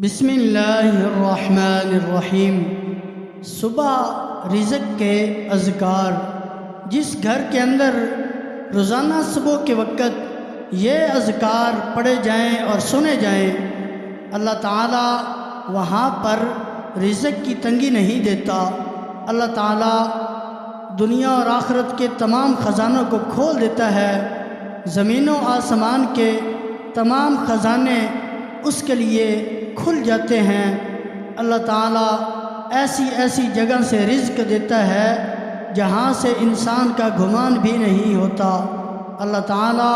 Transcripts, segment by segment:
बिस्मिल्लाहिर्रहमानिर्रहीम। सुबह रिज़्क़ के अज़कार। जिस घर के अंदर रोज़ाना सुबह के वक़्त ये अज़कार पढ़े जाएं और सुने जाएं, अल्लाह ताला वहाँ पर रिज़्क़ की तंगी नहीं देता। अल्लाह ताला दुनिया और आखिरत के तमाम ख़ज़ानों को खोल देता है। ज़मीनों आसमान के तमाम ख़ज़ाने उसके लिए खुल जाते हैं। अल्लाह ताला ऐसी ऐसी जगह से रिज़्क़ देता है जहाँ से इंसान का गुमान भी नहीं होता। अल्लाह ताला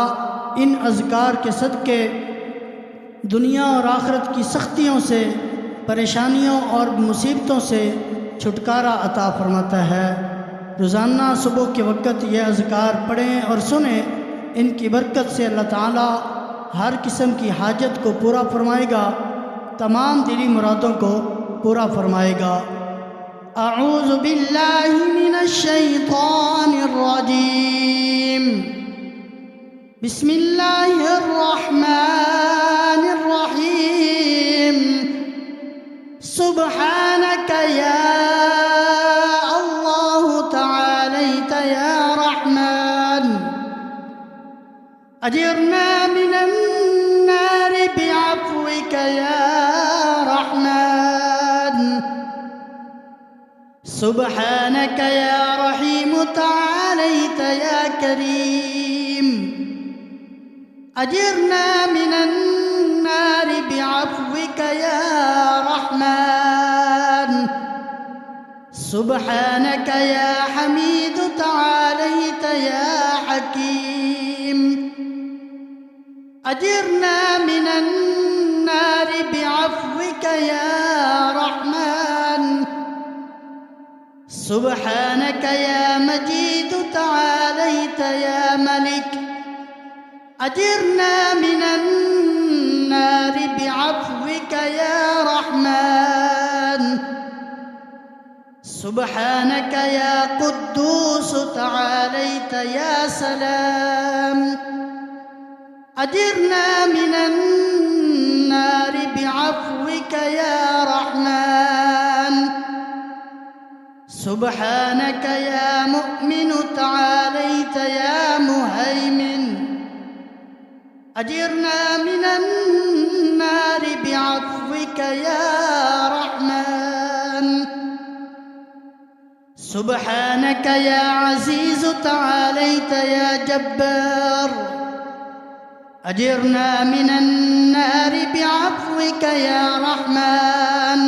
इन अज़कार के सदक़े दुनिया और आखिरत की सख्तियों से, परेशानियों और मुसीबतों से छुटकारा अता फरमाता है। रोज़ाना सुबह के वक़्त ये अज़कार पढ़ें और सुने। इनकी बरकत से अल्लाह ताला हर किस्म की हाजत को पूरा फरमाएगा, तमाम दिली मुरादों को पूरा फरमाएगा। अऊज़ु बिल्लाहि मिनश शैतानिर रजीम। बिस्मिल्लाहिर रहमानिर रहीम। सुब्हानक या अल्लाह तआलैता या रहमान। अजिरना मिनन नारि बिअफ़्विका या रहमान। सुब्हानक या रहीम तआलैता या करीम। अजिरना मिनन नारि बिअफ़्विका या रहमान। सुब्हानक या हमीद तआलैता या हकीम। अजिरना मिनन नारि बिअफ़्विका या रहमान। सुब्हानक या मजीद तआलैता या मलिक। अजिरना मिनन नारि बिअफ़्विका या रहमान। सुब्हानक या कुद्दूस तआलैता या सलाम। अजिरना मिनन नारि बिअफ़्विका या रहमान। सुब्हानक या मुअ्मिन तआलैता या मुहैमिन। अजिरना मिनन नारि बिअफ़्विका या रहमान। सुब्हानक या अज़ीज़ तआलैता या जब्बार। अजिरना मिनन नारि बिअफ़्विका या रहमान।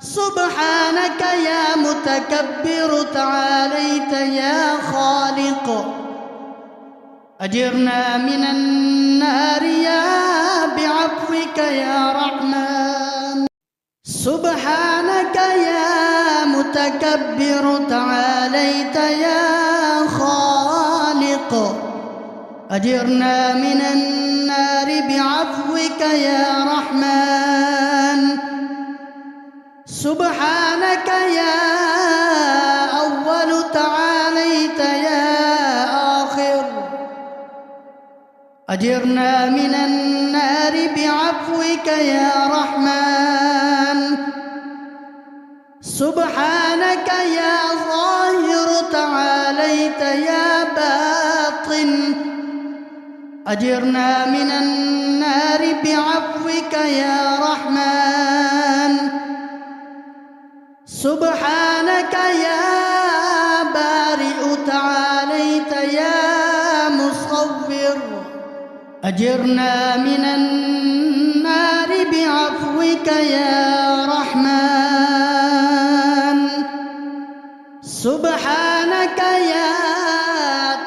सुब्हानक या मुतकब्बिर तआलैता या खालिक। अजिरना मिनन नारि या बिअफ़्विका या रहमान। सुब्हानक या मुतकब्बिर तआलैता या खालिक। अजिरना मिनन नारि बिअफ़्विका या रहमान। सुब्हानक या अव्वल तआलैता या आखिर। अजिरना मिनन नारि बिअफ़्विका या रहमान। सुब्हानक या ज़ाहिर तआलैता या बातिन। अजिरना मिनन नारि बिअफ़्विका या रहमान। सुब्हानक या बारिअ तआलैता या मुसव्विर। अजिरना मिनन नारि बिअफ़्विका या रहमान। सुब्हानक या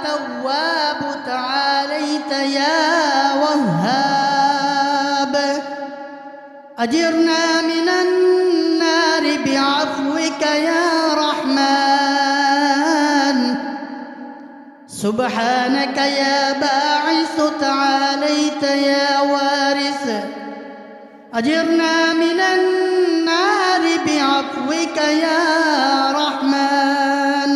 तव्वाब तआलैता या वह्हाब। अजिरना मिनन नारि बिअफ़्विका या रहमान। सुब्हानक या बाइस तआलैता या वारिस। अजिरना मिनन नारि बिअफ़्विका या रहमान।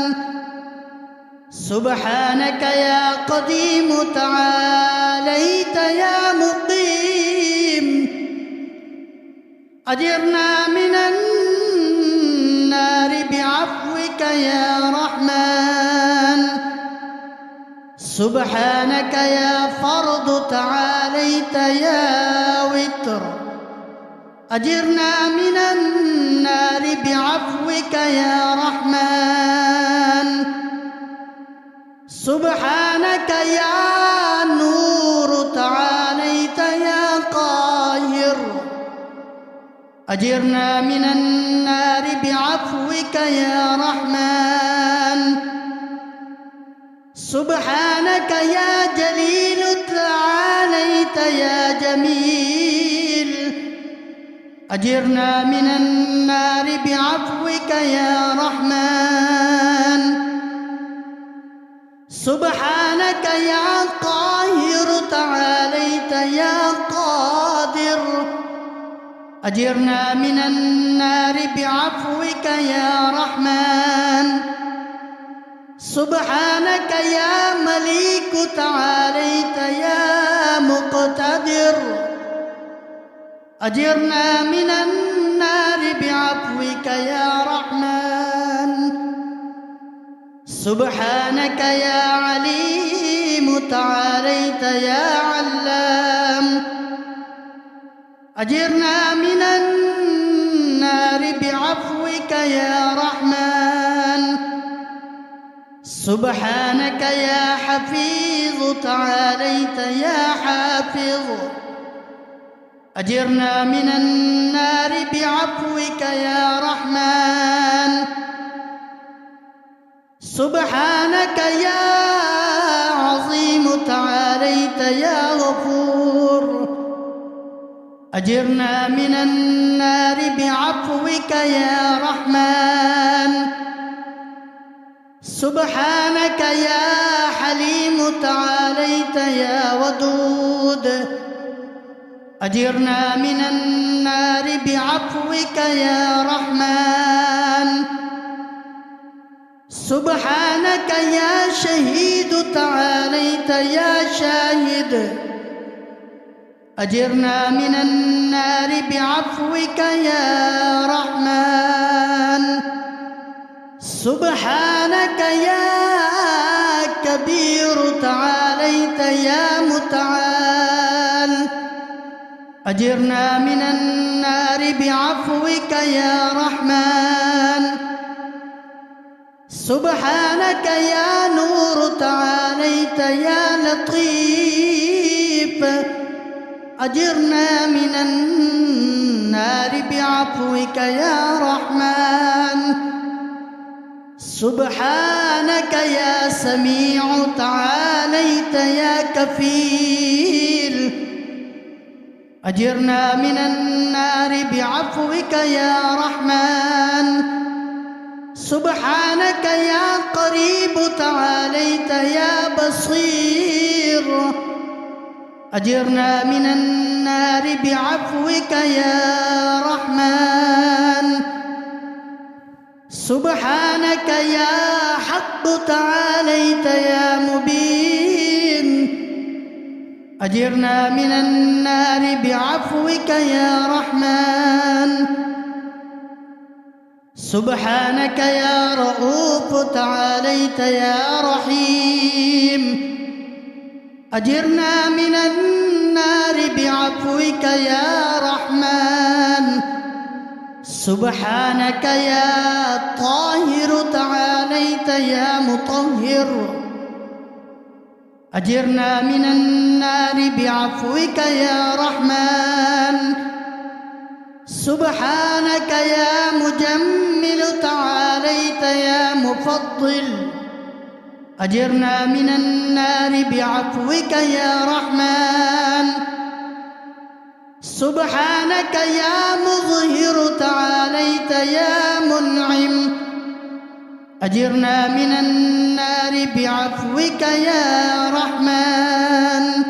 सुब्हानक या क़दीम तआलैता या मुक़ीम। أجرنا من النار بعفوك يا رحمن سبحانك يا فرد تعاليت يا وتر أجرنا من النار بعفوك يا رحمن سبحانك يا نور تعاليت يا قاهر أجرنا من النار بعفوك يا رحمن سبحانك يا جليل تعاليت يا جميل أجرنا من النار بعفوك يا رحمن سبحانك يا قاهر تعاليت يا قادر أجرنا من النار بعفوك يا رحمن سبحانك يا مليك تعاليت يا مقتدر أجرنا من النار بعفوك يا رحمن سبحانك يا عليم تعاليت يا علام أجرنا من النار بعفوك يا رحمن سبحانك يا حفيظ تعاليت يا حافظ أجرنا من النار بعفوك يا رحمن سبحانك يا عظيم تعاليت يا غفور أجرنا من النار بعفوك يا رحمن سبحانك يا حليم تعاليت يا ودود أجرنا من النار بعفوك يا رحمن سبحانك يا شهيد تعاليت يا شاهد أجرنا من النار بعفوك يا رحمن سبحانك يا كبير تعاليت يا متعال أجرنا من النار بعفوك يا رحمن سبحانك يا نور تعاليت يا لطيف أجرنا من النار بعفوك يا رحمن سبحانك يا سميع تعاليت يا كفيل أجرنا من النار بعفوك يا رحمن سبحانك يا قريب تعاليت يا بصير أجرنا من النار بعفوك يا رحمن سبحانك يا حق تعاليت يا مبين أجرنا من النار بعفوك يا رحمن سبحانك يا رؤوف تعاليت يا رحيم أجرنا من النار بعفوك يا رحمن سبحانك يا طاهر تعاليت يا مطهر أجرنا من النار بعفوك يا رحمن سبحانك يا مجمل تعاليت يا مفضل أجرنا من النار بعفوك يا رحمن سبحانك يا مظهر تعاليت يا منعم أجرنا من النار بعفوك يا رحمن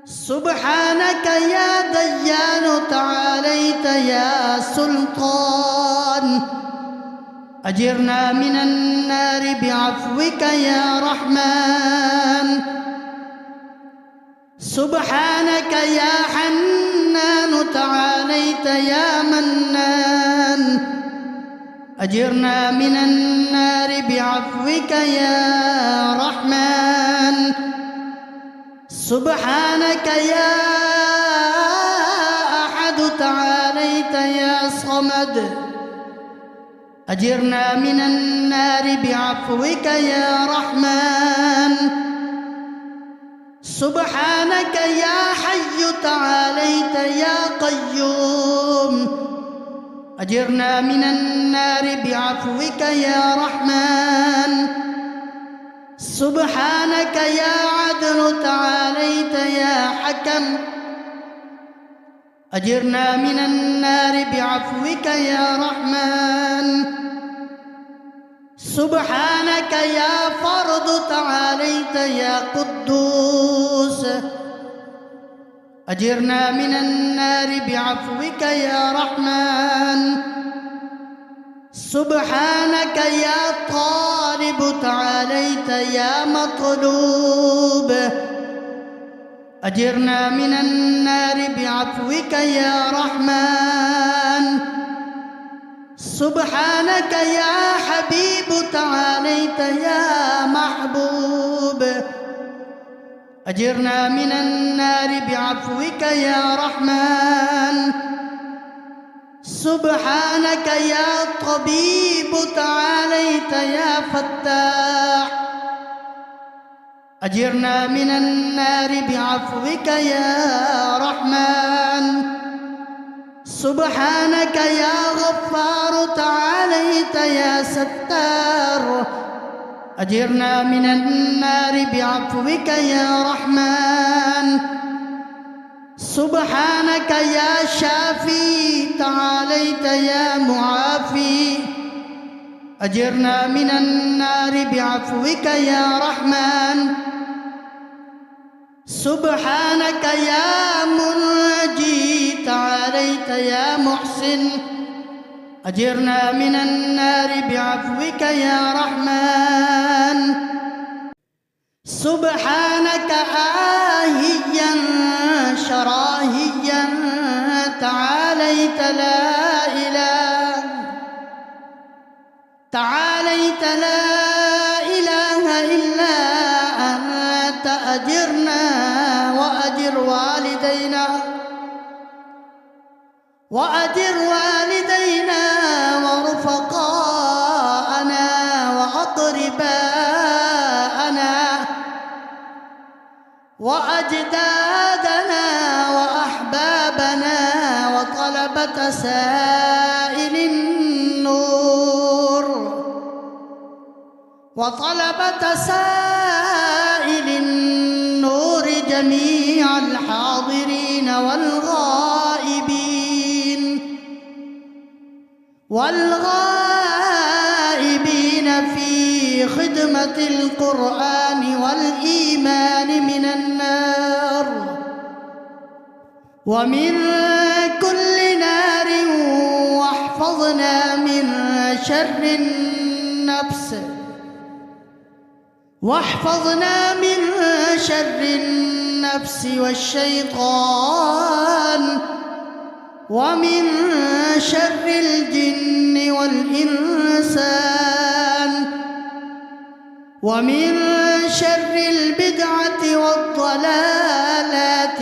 سبحانك يا ديان تعاليت يا سلطان أجرنا من النار بعفوك يا رحمن سبحانك يا حنان منان تعاليت يا منان أجرنا من النار بعفوك يا رحمن سبحانك يا أحد تعاليت يا صمد أجرنا من النار بعفوك يا رحمن سبحانك يا حي تعاليت يا قيوم أجرنا من النار بعفوك يا رحمن سبحانك يا عدل تعاليت يا حكم أجرنا من النار بعفوك يا رحمن سبحانك يا فرد تعاليت يا قدوس أجرنا من النار بعفوك يا رحمن سبحانك يا طالب تعاليت يا مطلوب أجرنا من النار بعفوك يا رحمن سبحانك يا حبيب تعاليت يا محبوب أجرنا من النار بعفوك يا رحمن سبحانك يا طبيب تعاليت يا فتاح أجرنا من النار بعفوك يا رحمن سبحانك يا غفار تعاليت يا ستار أجرنا من النار بعفوك يا رحمن سبحانك يا شافي تعاليت يا معافي أجرنا من النار بعفوك يا رحمن سبحانك يا منجي تعاليت يا محسن أجرنا من النار بعفوك يا رحمن سبحانك آهيا شراهيا تعاليت لا إله تعاليت لا إله إلا أنت أجرنا وأجر والدينا وأجر والدينا ورفقاءنا وأقرباءنا وأجدادنا وأحبابنا وطلبة سائل النور وطلبة سائل النور جميع الحاضرين والغائبين في خدمة القرآن والإيمان من النار ومن كل نار واحفظنا من شر النفس واحفظنا من شر النفس والشيطان ومن شر الجن والإنسان ومن شر البدعة والضلالات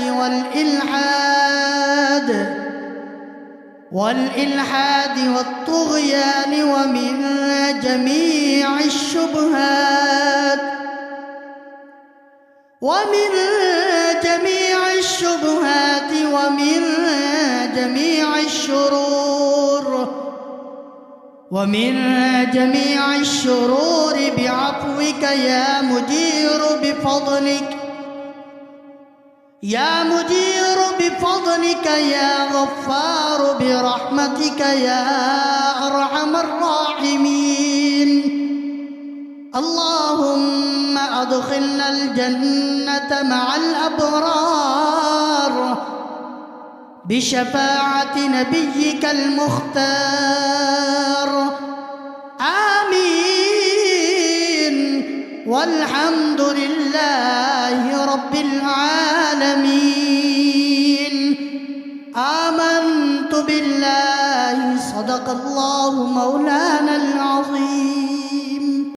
والإلحاد والطغيان ومن جميع الشبهات ومن جميع الشرور بعفوك يا مجير بفضلك يا غفار برحمتك يا أرحم الراحمين اللهم أدخلنا الجنة مع الأبرار بشفاعة نبيك المختار آمين والحمد لله رب العالمين. بالله صدق الله مولانا العظيم.